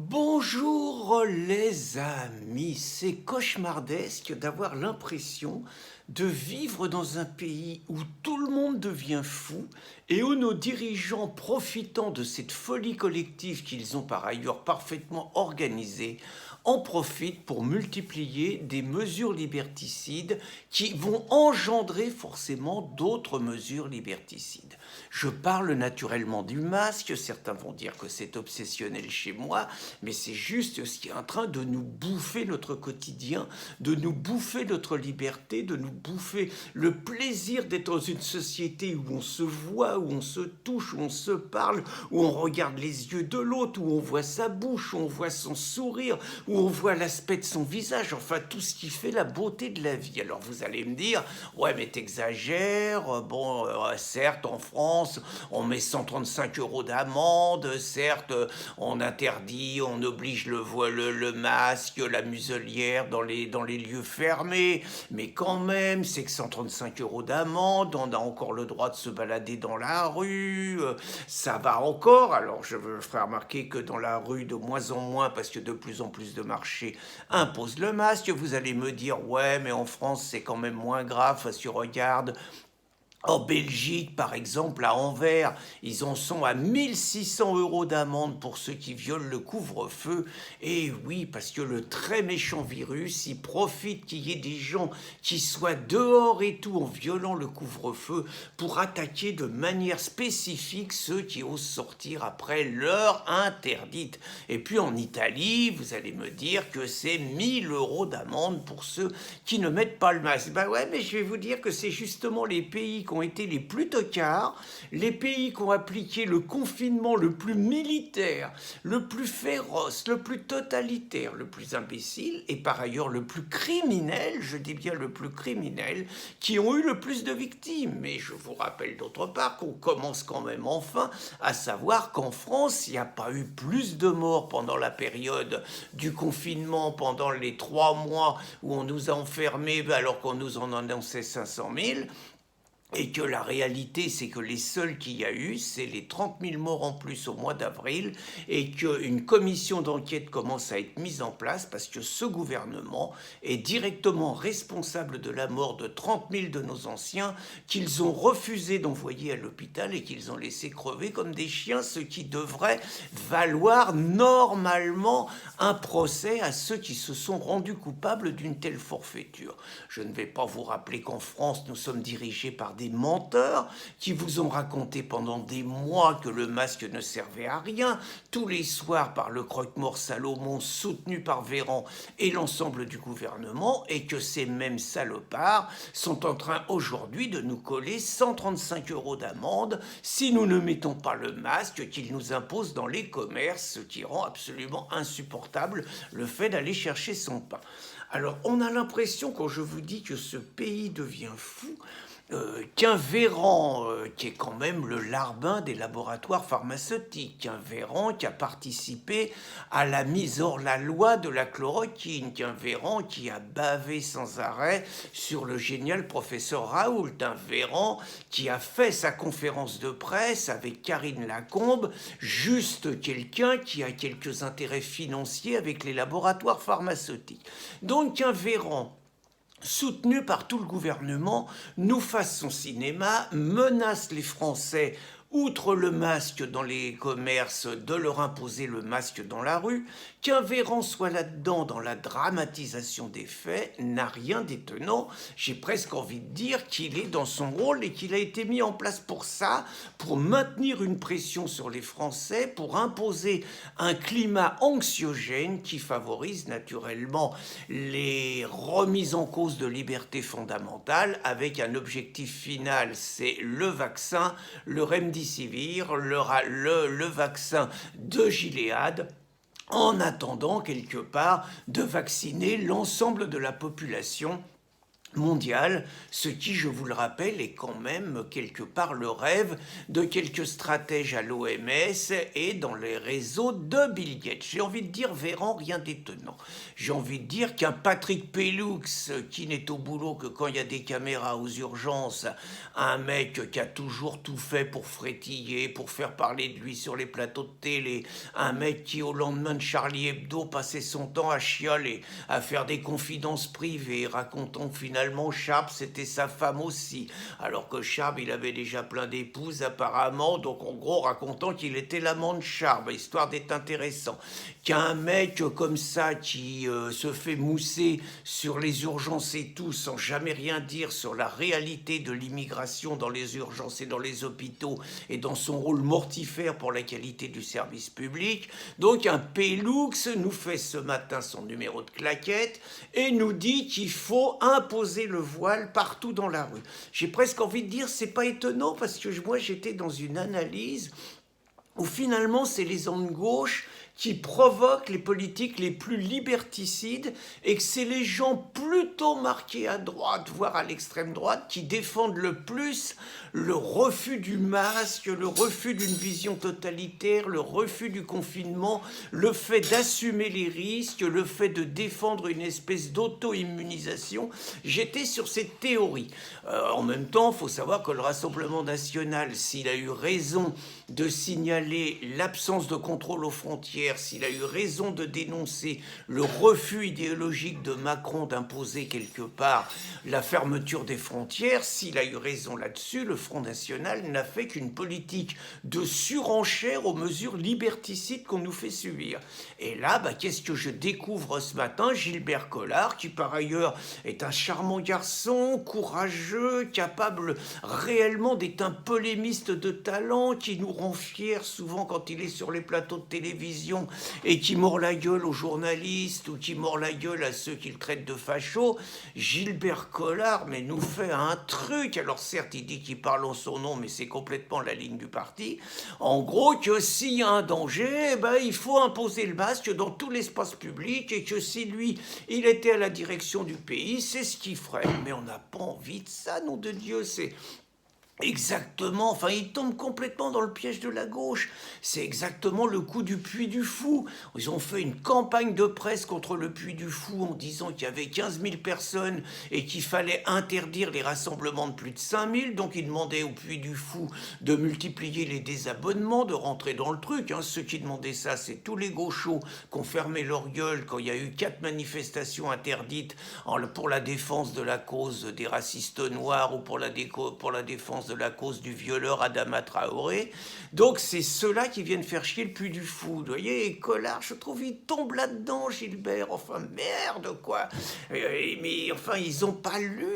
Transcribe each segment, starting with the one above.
Bonjour les amis, c'est cauchemardesque d'avoir l'impression de vivre dans un pays où tout le monde devient fou et où nos dirigeants, profitant de cette folie collective qu'ils ont par ailleurs parfaitement organisée, en profitent pour multiplier des mesures liberticides qui vont engendrer forcément d'autres mesures liberticides. Je parle naturellement du masque, certains vont dire que c'est obsessionnel chez moi, mais c'est juste ce qui est en train de nous bouffer notre quotidien, de nous bouffer notre liberté, de nous bouffer le plaisir d'être dans une société où on se voit, où on se touche, où on se parle, où on regarde les yeux de l'autre, où on voit sa bouche, où on voit son sourire, où on voit l'aspect de son visage, enfin tout ce qui fait la beauté de la vie. Alors vous allez me dire, ouais mais t'exagères, bon certes en France on met 135 euros d'amende, certes on interdit, on oblige le masque, la muselière dans les lieux fermés, mais quand même c'est que 135 euros d'amende, on a encore le droit de se balader dans la rue, ça va encore. Alors je ferai remarquer que dans la rue de moins en moins, parce que de plus en plus de marchés imposent le masque. Vous allez me dire, ouais, mais en France, c'est quand même moins grave. Si tu regardes, en Belgique, par exemple, à Anvers, ils en sont à 1600 euros d'amende pour ceux qui violent le couvre-feu. Et oui, parce que le très méchant virus, il profite qu'il y ait des gens qui soient dehors et tout en violant le couvre-feu pour attaquer de manière spécifique ceux qui osent sortir après l'heure interdite. Et puis en Italie, vous allez me dire que c'est 1000 euros d'amende pour ceux qui ne mettent pas le masque. Ben ouais, mais je vais vous dire que c'est justement les pays qui ont été les plus tocards, les pays qui ont appliqué le confinement le plus militaire, le plus féroce, le plus totalitaire, le plus imbécile et par ailleurs le plus criminel, je dis bien le plus criminel, qui ont eu le plus de victimes. Mais je vous rappelle d'autre part qu'on commence quand même enfin à savoir qu'en France, il n'y a pas eu plus de morts pendant la période du confinement, pendant les 3 mois où on nous a enfermés alors qu'on nous en annonçait 500 000. Et que la réalité, c'est que les seuls qu'il y a eu, c'est les 30 000 morts en plus au mois d'avril, et qu'une commission d'enquête commence à être mise en place parce que ce gouvernement est directement responsable de la mort de 30 000 de nos anciens qu'ils ont refusé d'envoyer à l'hôpital et qu'ils ont laissé crever comme des chiens, ce qui devrait valoir normalement un procès à ceux qui se sont rendus coupables d'une telle forfaiture. Je ne vais pas vous rappeler qu'en France, nous sommes dirigés par des menteurs qui vous ont raconté pendant des mois que le masque ne servait à rien, tous les soirs par le croque-mort Salomon soutenu par Véran et l'ensemble du gouvernement, et que ces mêmes salopards sont en train aujourd'hui de nous coller 135 euros d'amende si nous ne mettons pas le masque qu'ils nous imposent dans les commerces, ce qui rend absolument insupportable le fait d'aller chercher son pain. Alors on a l'impression, quand je vous dis que ce pays devient fou, qu'un Véran, qui est quand même le larbin des laboratoires pharmaceutiques, qu'un Véran qui a participé à la mise hors la loi de la chloroquine, qu'un Véran qui a bavé sans arrêt sur le génial professeur Raoult, un Véran qui a fait sa conférence de presse avec Karine Lacombe, juste quelqu'un qui a quelques intérêts financiers avec les laboratoires pharmaceutiques. Donc un Véran soutenu par tout le gouvernement, nous fasse son cinéma, menace les Français, outre le masque dans les commerces, de leur imposer le masque dans la rue. Qu'un Véran soit là-dedans dans la dramatisation des faits n'a rien d'étonnant. J'ai presque envie de dire qu'il est dans son rôle et qu'il a été mis en place pour ça, pour maintenir une pression sur les Français, pour imposer un climat anxiogène qui favorise naturellement les remises en cause de libertés fondamentales avec un objectif final, c'est le vaccin, le remdesivir, le vaccin de Gilead, en attendant quelque part de vacciner l'ensemble de la population mondiale, ce qui, je vous le rappelle, est quand même quelque part le rêve de quelques stratèges à l'OMS et dans les réseaux de Bill Gates. J'ai envie de dire, Véran, rien d'étonnant. J'ai envie de dire qu'un Patrick Pellux, qui n'est au boulot que quand il y a des caméras aux urgences, un mec qui a toujours tout fait pour frétiller, pour faire parler de lui sur les plateaux de télé, un mec qui au lendemain de Charlie Hebdo passait son temps à chialer, à faire des confidences privées, racontant finalement Charb c'était sa femme aussi, alors que Charb il avait déjà plein d'épouses apparemment, donc en gros racontant qu'il était l'amant de Charb, histoire d'être intéressant. Qu'un mec comme ça qui se fait mousser sur les urgences et tout sans jamais rien dire sur la réalité de l'immigration dans les urgences et dans les hôpitaux et dans son rôle mortifère pour la qualité du service public. Donc un Pellux nous fait ce matin son numéro de claquette et nous dit qu'il faut imposer le voile partout dans la rue. J'ai presque envie de dire c'est pas étonnant parce que moi j'étais dans une analyse où finalement c'est les hommes de gauche qui provoquent les politiques les plus liberticides et que c'est les gens plutôt marqués à droite, voire à l'extrême droite, qui défendent le plus le refus du masque, le refus d'une vision totalitaire, le refus du confinement, le fait d'assumer les risques, le fait de défendre une espèce d'auto-immunisation. J'étais sur cette théorie. En même temps, il faut savoir que le Rassemblement national, s'il a eu raison de signaler l'absence de contrôle aux frontières, s'il a eu raison de dénoncer le refus idéologique de Macron d'imposer quelque part la fermeture des frontières, s'il a eu raison là-dessus, le Front National n'a fait qu'une politique de surenchère aux mesures liberticides qu'on nous fait subir. Et là, qu'est-ce que je découvre ce matin? Gilbert Collard, qui par ailleurs est un charmant garçon, courageux, capable réellement d'être un polémiste de talent, qui nous rend fiers souvent quand il est sur les plateaux de télévision et qui mord la gueule aux journalistes ou qui mord la gueule à ceux qu'il traite de fachos. Gilbert Collard, mais nous fait un truc. Alors certes, il dit qu'il parle en son nom, mais c'est complètement la ligne du parti. En gros, que s'il y a un danger, il faut imposer le masque dans tout l'espace public et que si lui, il était à la direction du pays, c'est ce qu'il ferait. Mais on n'a pas envie de ça, nom de Dieu, c'est... Exactement, il tombe complètement dans le piège de la gauche. C'est exactement le coup du Puy du Fou. Ils ont fait une campagne de presse contre le Puy du Fou en disant qu'il y avait 15 000 personnes et qu'il fallait interdire les rassemblements de plus de 5 000. Donc ils demandaient au Puy du Fou de multiplier les désabonnements, de rentrer dans le truc. Ceux qui demandaient ça, c'est tous les gauchos qui ont fermé leur gueule quand il y a eu 4 manifestations interdites pour la défense de la cause des racistes noirs ou pour la défense de la cause du violeur Adama Traoré. Donc c'est ceux-là qui viennent faire chier le Puy du Fou. Vous voyez, et Collard, je trouve, il tombe là-dedans, Gilbert. Merde, quoi. Mais ils ont pas lu.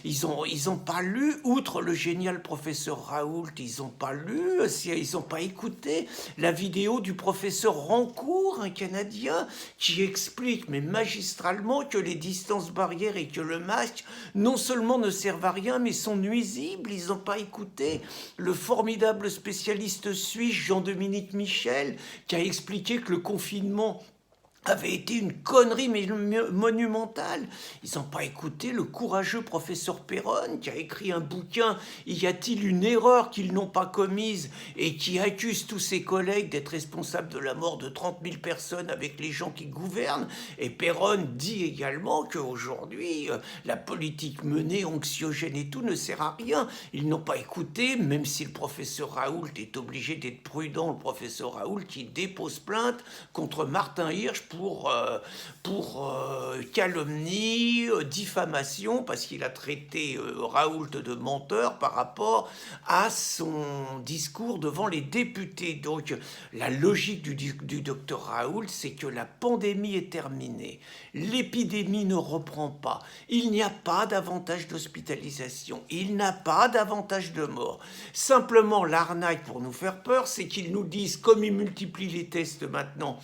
Ils ont pas lu, outre le génial professeur Raoult, ils ont pas lu, ils ont pas écouté la vidéo du professeur Rancourt, un Canadien, qui explique, mais magistralement, que les distances barrières et que le masque, non seulement ne servent à rien, mais sont nuisibles. Ils n'ont pas écouté le formidable spécialiste suisse Jean-Dominique Michel, qui a expliqué que le confinement avait été une connerie monumentale. Ils n'ont pas écouté le courageux professeur Perron qui a écrit un bouquin « Y a-t-il une erreur qu'ils n'ont pas commise ?» et qui accuse tous ses collègues d'être responsables de la mort de 30 000 personnes avec les gens qui gouvernent. Et Perron dit également qu'aujourd'hui, la politique menée, anxiogène et tout, ne sert à rien. Ils n'ont pas écouté, même si le professeur Raoult est obligé d'être prudent, le professeur Raoult qui dépose plainte contre Martin Hirsch pour calomnie, diffamation, parce qu'il a traité Raoult de menteur par rapport à son discours devant les députés. Donc la logique du docteur Raoult, c'est que la pandémie est terminée, l'épidémie ne reprend pas, il n'y a pas davantage d'hospitalisation, il n'a pas davantage de morts. Simplement, l'arnaque pour nous faire peur, c'est qu'ils nous disent, comme ils multiplient les tests maintenant,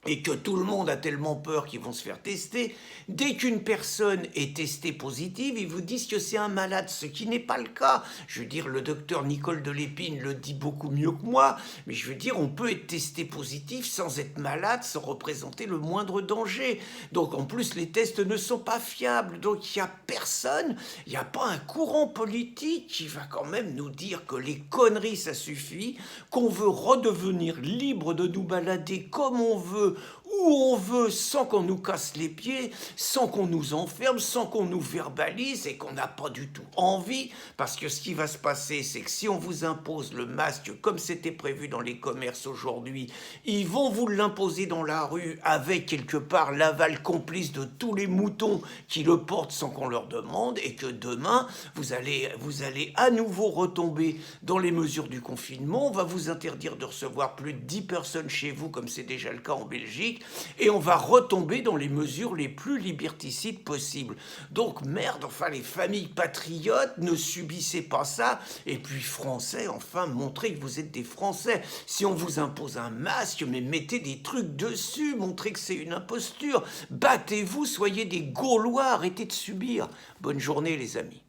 et que tout le monde a tellement peur qu'ils vont se faire tester, dès qu'une personne est testée positive, ils vous disent que c'est un malade, ce qui n'est pas le cas. Je veux dire, le docteur Nicole Delépine le dit beaucoup mieux que moi, mais je veux dire, on peut être testé positif sans être malade, sans représenter le moindre danger. Donc en plus, les tests ne sont pas fiables, donc il n'y a personne, il n'y a pas un courant politique qui va quand même nous dire que les conneries, ça suffit, qu'on veut redevenir libre de nous balader comme on veut, où on veut, sans qu'on nous casse les pieds, sans qu'on nous enferme, sans qu'on nous verbalise et qu'on n'a pas du tout envie. Parce que ce qui va se passer, c'est que si on vous impose le masque comme c'était prévu dans les commerces aujourd'hui, ils vont vous l'imposer dans la rue avec quelque part l'aval complice de tous les moutons qui le portent sans qu'on leur demande, et que demain, vous allez à nouveau retomber dans les mesures du confinement. On va vous interdire de recevoir plus de 10 personnes chez vous, comme c'est déjà le cas en Belgique, et on va retomber dans les mesures les plus liberticides possibles. Donc merde, enfin les familles patriotes, ne subissez pas ça, et puis français, enfin montrez que vous êtes des Français. Si on vous impose un masque, mais mettez des trucs dessus, montrez que c'est une imposture, battez-vous, soyez des Gaulois, arrêtez de subir. Bonne journée les amis.